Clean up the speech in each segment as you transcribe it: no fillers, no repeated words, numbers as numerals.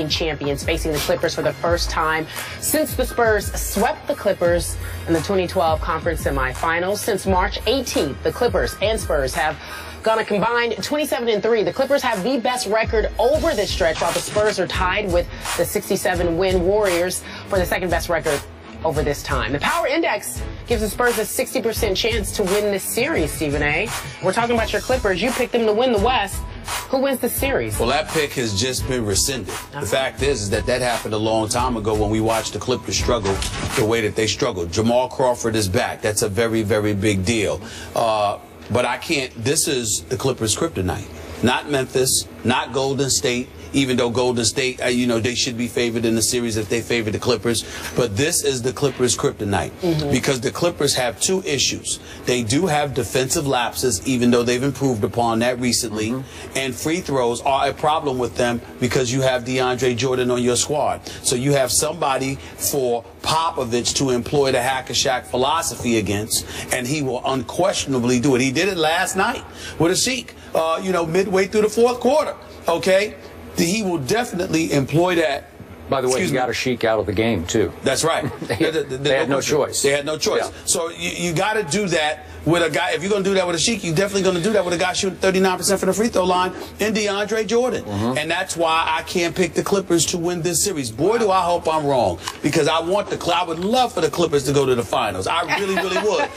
champions facing the Clippers for the first time since the Spurs swept the Clippers in the 2012 conference semifinals. Since March 18th, the Clippers and Spurs have gone a combined 27-3. The Clippers have the best record over this stretch, while the Spurs are tied with the 67-win Warriors for the second best record over this time. The Power Index gives the Spurs a 60% chance to win this series, Stephen A. We're talking about your Clippers. You picked them to win the West. Who wins the series? Well, that pick has just been rescinded. The fact is that happened a long time ago when we watched the Clippers struggle the way that they struggled. Jamal Crawford is back. That's a very, very big deal. But I can't. This is the Clippers' kryptonite. Not Memphis, not Golden State, even though Golden State, they should be favored in the series if they favor the Clippers. But this is the Clippers' kryptonite because the Clippers have two issues. They do have defensive lapses, even though they've improved upon that recently. And free throws are a problem with them because you have DeAndre Jordan on your squad. So you have somebody for Popovich to employ the hack-a-shack philosophy against, and he will unquestionably do it. He did it last night with a Sheik, midway through the fourth quarter. Okay? He will definitely employ that. By the way, he got a Sheik out of the game, too. That's right. They had no choice. They had no choice. Yeah. So you got to do that with a guy. If you're going to do that with a Sheik, you're definitely going to do that with a guy shooting 39% from the free throw line in DeAndre Jordan. And that's why I can't pick the Clippers to win this series. Boy, do I hope I'm wrong, because I would love for the Clippers to go to the finals. I really, really would,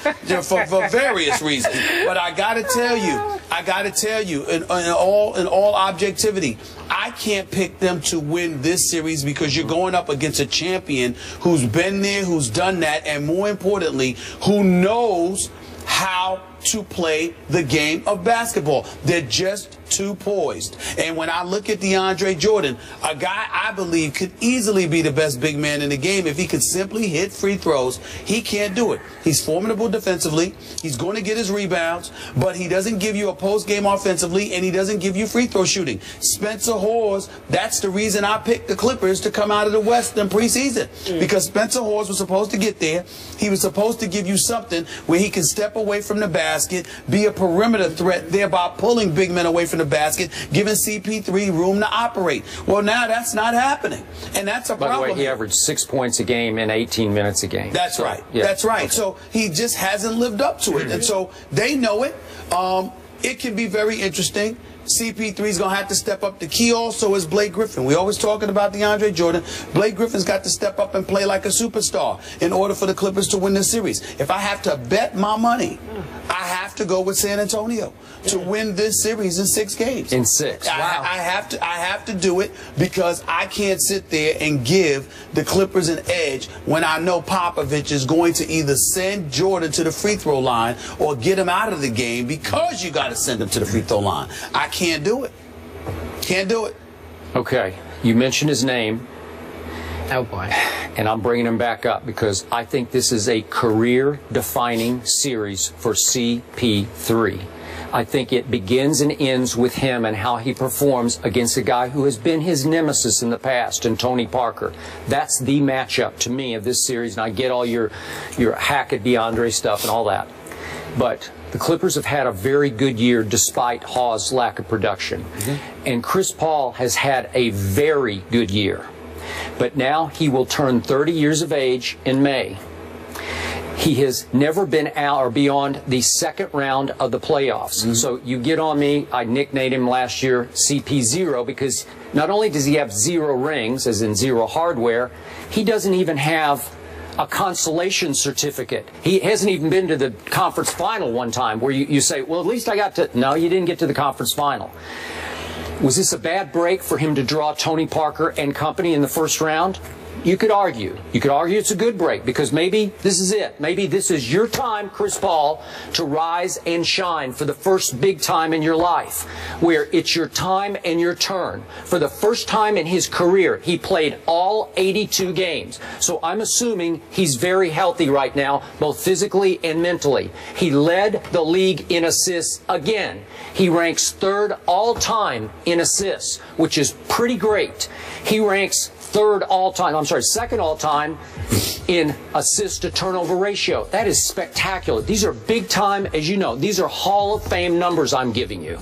for various reasons. But I got to tell you, in all objectivity, I can't pick them to win this series because you're going up against a champion who's been there, who's done that, and more importantly, who knows how to play the game of basketball. They're just too poised. And when I look at DeAndre Jordan, a guy I believe could easily be the best big man in the game if he could simply hit free throws. He can't do it. He's formidable defensively. He's going to get his rebounds, but he doesn't give you a post game offensively, and he doesn't give you free throw shooting. Spencer Hawes, that's the reason I picked the Clippers to come out of the West in preseason, because Spencer Hawes was supposed to get there. He was supposed to give you something where he can step away from the basket, be a perimeter threat, thereby pulling big men away from the basket, giving CP3 room to operate. Well, now that's not happening, and that's a problem. By the way, he averaged 6 points a game in 18 minutes a game. That's right. Yeah. That's right. Okay. So he just hasn't lived up to it, and so they know it. It can be very interesting. CP3 is going to have to step up. The key also is Blake Griffin. We're always talking about DeAndre Jordan. Blake Griffin's got to step up and play like a superstar in order for the Clippers to win this series. If I have to bet my money, I have to go with San Antonio to win this series in 6 games. In 6. Wow. I have to do it because I can't sit there and give the Clippers an edge when I know Popovich is going to either send Jordan to the free throw line or get him out of the game because you got to send him to the free throw line. I can't do it. Can't do it. Okay. You mentioned his name. Oh, boy. And I'm bringing him back up because I think this is a career-defining series for CP3. I think it begins and ends with him and how he performs against a guy who has been his nemesis in the past, and Tony Parker. That's the matchup to me of this series, and I get all your hack at DeAndre stuff and all that. But the Clippers have had a very good year despite Hawes' lack of production. And Chris Paul has had a very good year. But now he will turn 30 years of age in May. He has never been out or beyond the second round of the playoffs. So you get on me, I nicknamed him last year CP0 because not only does he have 0 rings, as in 0 hardware, he doesn't even have a consolation certificate. He hasn't even been to the conference final one time where you say, well, at least I got to... No, you didn't get to the conference final. Was this a bad break for him to draw Tony Parker and company in the first round? You could argue. You could argue it's a good break because maybe this is it. Maybe this is your time, Chris Paul, to rise and shine for the first big time in your life, where it's your time and your turn. For the first time in his career, he played all 82 games. So I'm assuming he's very healthy right now, both physically and mentally. He led the league in assists again. He ranks 3rd all-time in assists, which is pretty great. He ranks 3rd all-time. second all-time in assist to turnover ratio. That is spectacular. These are big time, as you know. These are Hall of Fame numbers I'm giving you.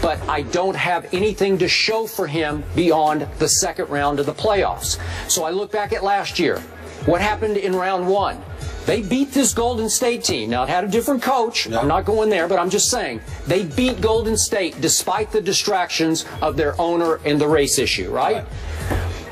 But I don't have anything to show for him beyond the second round of the playoffs. So I look back at last year. What happened in round one? They beat this Golden State team. Now, it had a different coach. I'm not going there, but I'm just saying. They beat Golden State despite the distractions of their owner and the race issue, right?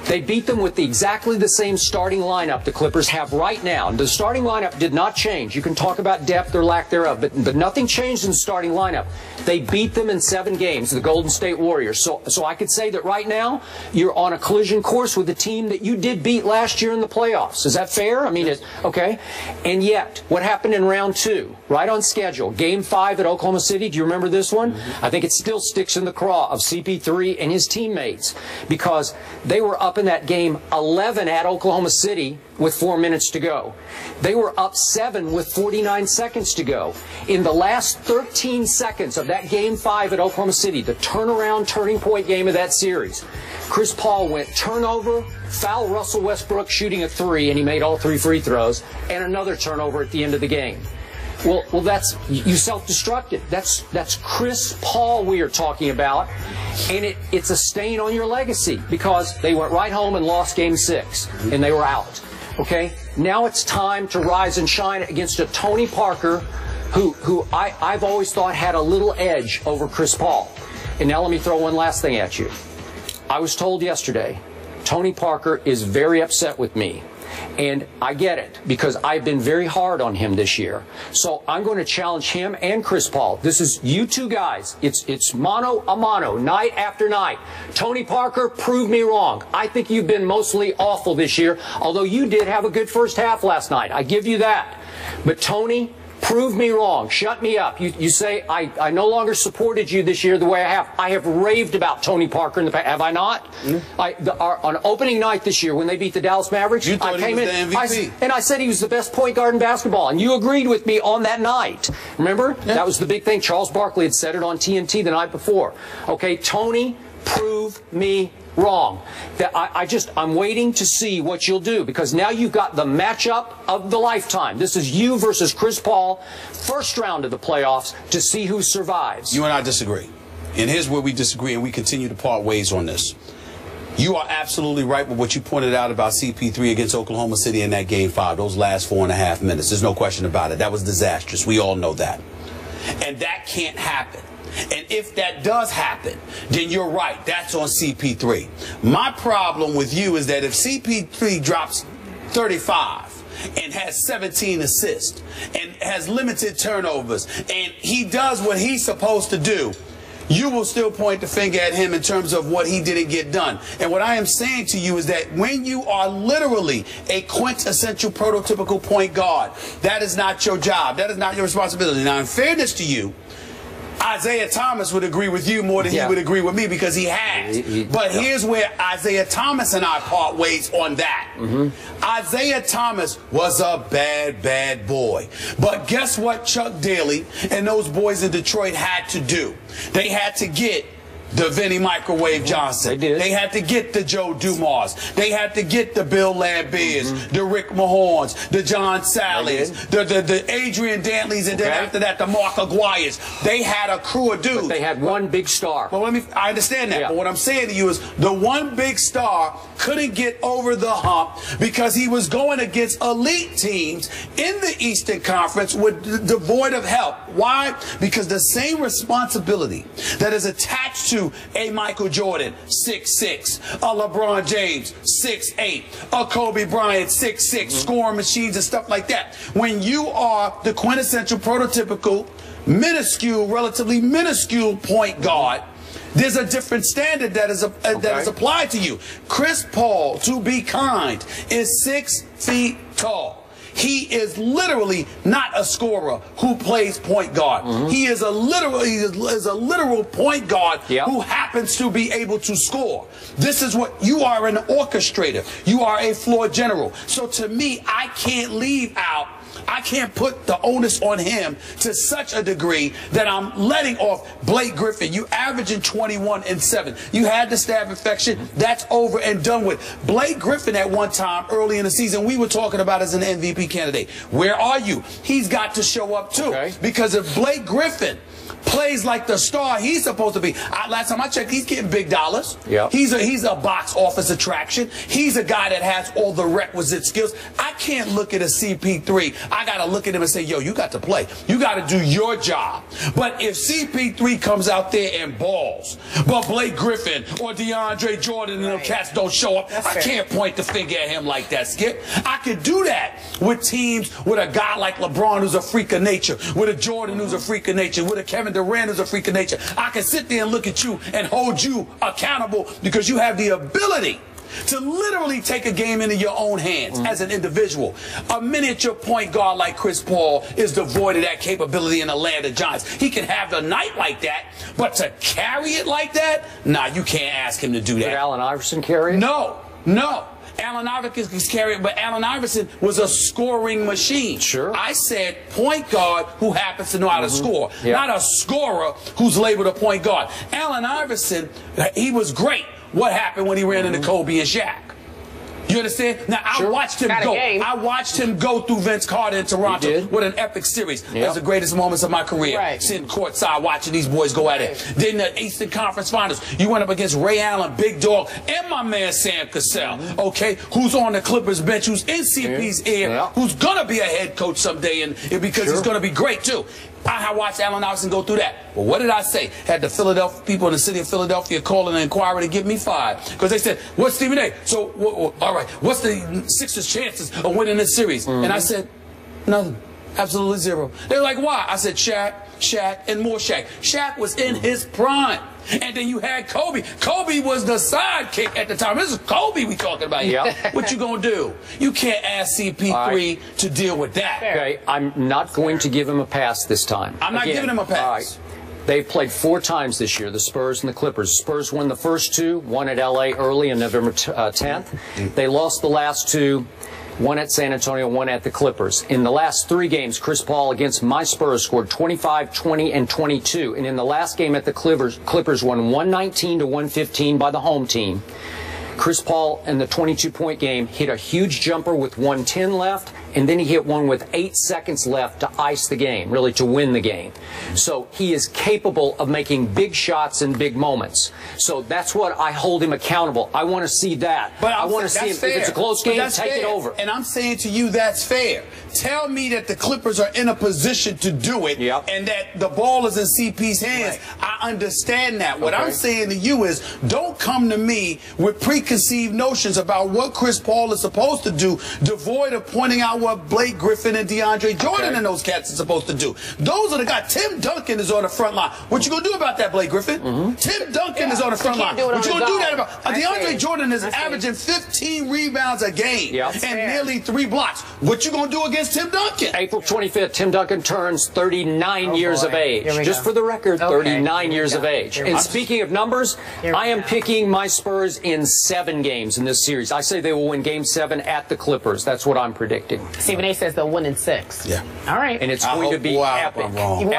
They beat them with exactly the same starting lineup the Clippers have right now. The starting lineup did not change. You can talk about depth or lack thereof, but nothing changed in the starting lineup. They beat them in 7 games, the Golden State Warriors. So I could say that right now you're on a collision course with the team that you did beat last year in the playoffs. Is that fair? I mean, okay. And yet, what happened in round 2? Right on schedule. Game 5 at Oklahoma City. Do you remember this one? I think it still sticks in the craw of CP3 and his teammates because they were up in that game 11 at Oklahoma City with 4 minutes to go. They were up 7 with 49 seconds to go. In the last 13 seconds of that game 5 at Oklahoma City, the turnaround turning point game of that series, Chris Paul went turnover, foul Russell Westbrook shooting a 3, and he made all 3 free throws, and another turnover at the end of the game. Well, that's, you self-destructed. That's Chris Paul we are talking about, and it's a stain on your legacy because they went right home and lost Game 6, and they were out. Okay? Now it's time to rise and shine against a Tony Parker who I've always thought had a little edge over Chris Paul. And now let me throw one last thing at you. I was told yesterday, Tony Parker is very upset with me. And I get it, because I've been very hard on him this year. So I'm going to challenge him and Chris Paul. This is you two guys. It's mano a mano, night after night. Tony Parker, prove me wrong. I think you've been mostly awful this year, although you did have a good first half last night. I give you that. But Tony, prove me wrong. Shut me up. You say I no longer supported you this year the way I have. I have raved about Tony Parker in the past. Have I not? On opening night this year when they beat the Dallas Mavericks, you thought he was the MVP. And I said he was the best point guard in basketball, and you agreed with me on that night. Remember? Yeah. That was the big thing. Charles Barkley had said it on TNT the night before. Okay, Tony, prove me wrong. I'm waiting to see what you'll do, because now you've got the matchup of the lifetime. This is you versus Chris Paul, first round of the playoffs, to see who survives. You and I disagree. And here's where we disagree, and we continue to part ways on this. You are absolutely right with what you pointed out about CP3 against Oklahoma City in that Game 5, those last 4.5 minutes. There's no question about it. That was disastrous. We all know that. And that can't happen. And if that does happen, then you're right. That's on CP3. My problem with you is that if CP3 drops 35 and has 17 assists and has limited turnovers and he does what he's supposed to do, you will still point the finger at him in terms of what he didn't get done. And what I am saying to you is that when you are literally a quintessential prototypical point guard, that is not your job. That is not your responsibility. Now, in fairness to you, Isaiah Thomas would agree with you more than he would agree with me, because he has. But here's where Isaiah Thomas and I part ways on that. Isaiah Thomas was a bad, bad boy. But guess what Chuck Daly and those boys in Detroit had to do? They had to get the Vinnie Microwave Johnson. They had to get the Joe Dumars. They had to get the Bill Lambiers, the Rick Mahorns, the John Sallys, the Adrian Dantleys, and then after that, the Mark Aguirres. They had a crew of dudes. But they had one big star. Well, I understand that. But what I'm saying to you is the one big star couldn't get over the hump because he was going against elite teams in the Eastern Conference with devoid of help. Why? Because the same responsibility that is attached to a Michael Jordan, 6'6", a LeBron James, 6'8", a Kobe Bryant, 6'6", scoring machines and stuff like that. When you are the quintessential, prototypical, minuscule, relatively minuscule point guard, there's a different standard that is applied to you. Chris Paul, to be kind, is 6 feet tall. He is literally not a scorer who plays point guard. He is a literal point guard who happens to be able to score. This is what you are, an orchestrator. You are a floor general. So to me, I can't leave out I can't put the onus on him to such a degree that I'm letting off Blake Griffin. You averaging 21 and 7. You had the staph infection. That's over and done with. Blake Griffin at one time early in the season we were talking about as an MVP candidate. Where are you? He's got to show up too. Okay. Because if Blake Griffin plays like the star he's supposed to be. Last time I checked, he's getting big dollars. Yep. He's a box office attraction. He's a guy that has all the requisite skills. I can't look at a CP3. I got to look at him and say, yo, you got to play. You got to do your job. But if CP3 comes out there and balls, but Blake Griffin or DeAndre Jordan and them cats don't show up, I can't point the finger at him like that, Skip. I could do that with teams with a guy like LeBron who's a freak of nature, with a Jordan who's a freak of nature, with a Kevin Durant is a freak of nature. I can sit there and look at you and hold you accountable because you have the ability to literally take a game into your own hands as an individual. A miniature point guard like Chris Paul is devoid of that capability in the land of giants. He can have the night like that, but to carry it like that, nah, you can't ask him to do that. Did Allen Iverson carry it? No. Allen Iverson is carrying, but Allen Iverson was a scoring machine. Sure. I said point guard who happens to know how to score, Yeah. not a scorer who's labeled a point guard. Allen Iverson, he was great. What happened when he ran into Kobe and Shaq? You understand? Now, I watched him go. I watched him go through Vince Carter in Toronto with an epic series. Yep. That was the greatest moments of my career. Sitting courtside watching these boys go at it. Then the Eastern Conference Finals, you went up against Ray Allen, Big Dog, and my man Sam Cassell, okay, who's on the Clippers bench, who's in CP's ear, who's going to be a head coach someday, and because he's going to be great, too. I watched Allen Iverson go through that. Well, what did I say? Had the Philadelphia people in the city of Philadelphia calling and inquiring to get me fired because they said, "What's Stephen A? So, all right, what's the Sixers' chances of winning this series?" And I said, "Nothing, absolutely zero." They're like, "Why?" I said, Shaq, and more Shaq. Shaq was in his prime. And then you had Kobe. Kobe was the sidekick at the time. This is Kobe we talking about here. Yep. What you gonna do? You can't ask CP3 to deal with that. Okay, I'm not going to give him a pass this time. I'm not giving him a pass. All right. They've played 4 times this year, the Spurs and the Clippers. Spurs won the first 2, one at L.A. early on November 10th. They lost the last 2. One at San Antonio, one at the Clippers. In the last 3 games, Chris Paul against my Spurs scored 25, 20, and 22. And in the last game at the Clippers won 119 to 115 by the home team. Chris Paul in the 22-point game hit a huge jumper with 1:10 left, and then he hit one with 8 seconds left to ice the game, really to win the game. So he is capable of making big shots in big moments. So that's what I hold him accountable. I want to see that. But I want to see if it's a close game, take it over. And I'm saying to you, that's fair. Tell me that the Clippers are in a position to do it and that the ball is in CP's hands. I understand that. What I'm saying to you is don't come to me with preconceived notions about what Chris Paul is supposed to do, devoid of pointing out what Blake Griffin and DeAndre Jordan and those cats are supposed to do. Those are the guys. Tim Duncan is on the front line. What you gonna do about that, Blake Griffin? Tim Duncan is on the front line. What you gonna do that about? DeAndre Jordan is averaging 15 rebounds a game and nearly 3 blocks. What you gonna do against Tim Duncan? April 25th, Tim Duncan turns 39 years of age. Just for the record, 39 years of age. And speaking of numbers, I am picking my Spurs in 7 games in this series. I say they will win Game 7 at the Clippers. That's what I'm predicting. Stephen A says they'll win in 6. Yeah. All right. And it's going to be epic.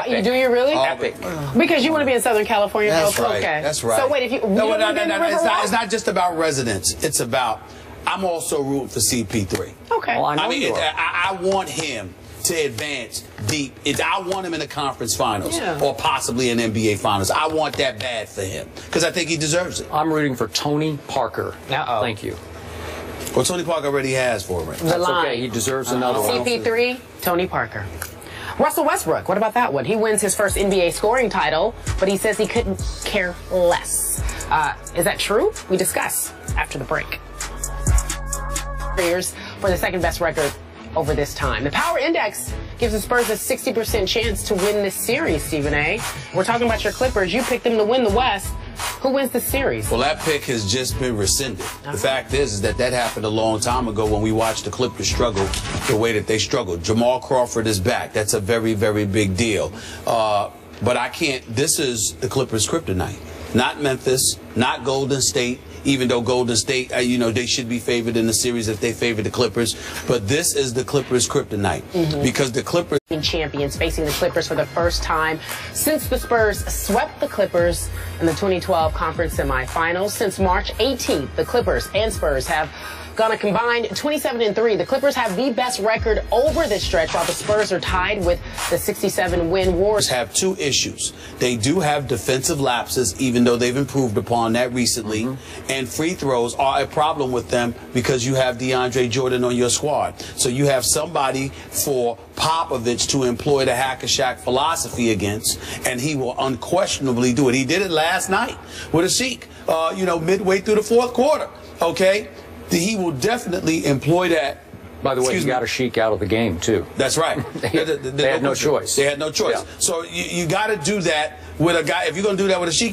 You do you really? Epic. Because you want to be in Southern California. That's right. Okay. That's right. So wait, if you it's not just about residents. It's about I'm also rooting for CP3. Okay. Well, I mean, I want him to advance deep. I want him in the conference finals or possibly in NBA finals. I want that bad for him because I think he deserves it. I'm rooting for Tony Parker. Thank you. Well, Tony Parker already has 4 rings. That's okay. He deserves another one. CP3, Tony Parker. Russell Westbrook, what about that one? He wins his first NBA scoring title, but he says he couldn't care less. Is that true? We discuss after the break. For the second best record over this time. The Power Index gives the Spurs a 60% chance to win this series, Stephen A. We're talking about your Clippers. You picked them to win the West. Who wins the series? Well, that pick has just been rescinded. The fact is that happened a long time ago when we watched the Clippers struggle the way that they struggled. Jamal Crawford is back. That's a very, very big deal. But I can't. This is the Clippers' kryptonite. Not Memphis, not Golden State. even though Golden State, they should be favored in the series if they favor the Clippers. But this is the Clippers' kryptonite because the Clippers champions facing the Clippers for the first time since the Spurs swept the Clippers in the 2012 conference semifinals. Since March 18th, the Clippers and Spurs have gone a combined 27-3. The Clippers have the best record over this stretch, while the Spurs are tied with the 67-win Warriors. Have two issues. They do have defensive lapses, even though they've improved upon that recently, and free throws are a problem with them because you have DeAndre Jordan on your squad. So you have somebody for Popovich to employ the hack-a-shack philosophy against, and he will unquestionably do it. He did it last night with a Sheik, midway through the fourth quarter, okay? He will definitely employ that. By the way, he got a Sheik out of the game, too. That's right. They had no choice. They had no choice. Yeah. So you got to do that with a guy. If you're going to do that with a Sheik,